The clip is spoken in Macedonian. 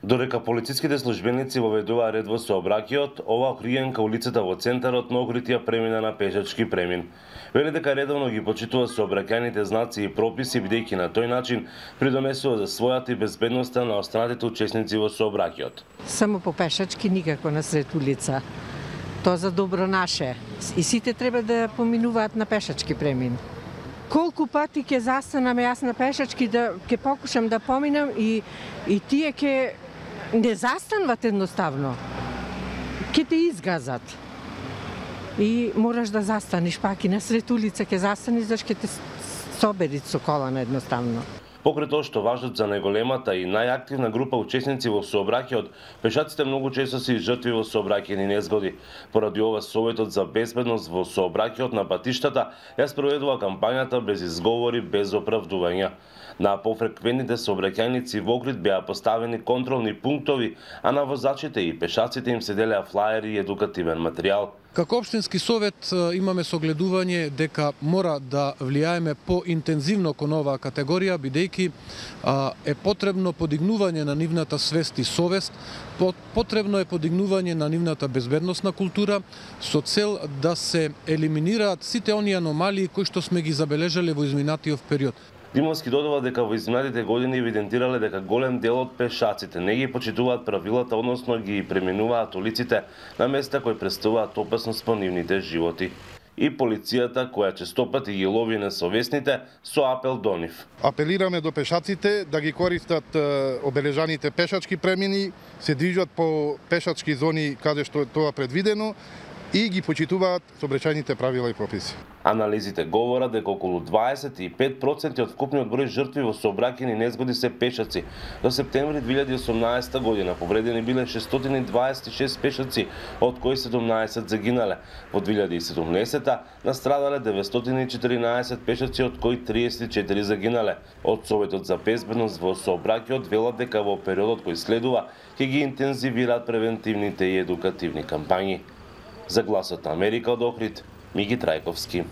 Додека полициските службеници воведуваа ред во сообраќајот, ова окриенка улицата во центарот на Охрид премина на пешачки премин. Вели дека редовно ги почитува сообраќајните знаци и прописи, бидејќи на тој начин придонесува за својата и безбедноста на останатите учесници во сообраќајот. Само по пешачки, никако на сред улица. Тоа за добро наше. И сите треба да поминуваат на пешачки премин. Колку пати ќе застанам јас на пешачки да ќе покушам да поминам и тие ќе не застанват едноставно. Ќе те изгазат. И мораш да застаниш пак и на сред улица ќе застаниш, зашто ќе те соберит со колана едноставно. Покрај тоа што важат за најголемата и најактивна група учесници во сообраќајот, пешаците многу често се жртви во сообраќајни незгоди. Поради ова Советот за безбедност во сообраќајот на патиштата ја спроведува кампањата без изговори, без оправдувања. На пофреквентните сообраќајници во Охрид беа поставени контролни пунктови, а на возачите и пешаците им се делеа флаери и едукативен материјал. Како општински совет имаме согледување дека мора да влијаеме поинтензивно кон оваа категорија, бидејќи е потребно подигнување на нивната свест и совест, потребно е подигнување на нивната безбедносна култура со цел да се елиминираат сите оние аномалии кои што сме ги забележале во изминатиот период. Димовски додава дека во изминатите години евидентирале дека голем дел од пешаците не ги почитуваат правилата, односно ги преминуваат улиците на места кои представуваат опасност по нивните животи. И полицијата, која честопати ги лови несовесните, со апел до нив. Апелираме до пешаците да ги користат обележаните пешачки премини, се движат по пешачки зони каде што е тоа предвидено и ги почитуваат сообраќајните правила и прописи. Анализите говорат дека околу 25% од вкупниот број жртви во сообраќајни незгоди се пешаци. До септември 2018 година повредени биле 626 пешаци, од кои 17 загинале. Во 2017 настрадале 914 пешаци, од кои 34 загинале. Од Советот за безбедност во сообраќајот велат дека во периодот кој следува ќе ги интензивираат превентивните и едукативни кампањи. За Гласот на Америка од Охрид, Мики Трајковски.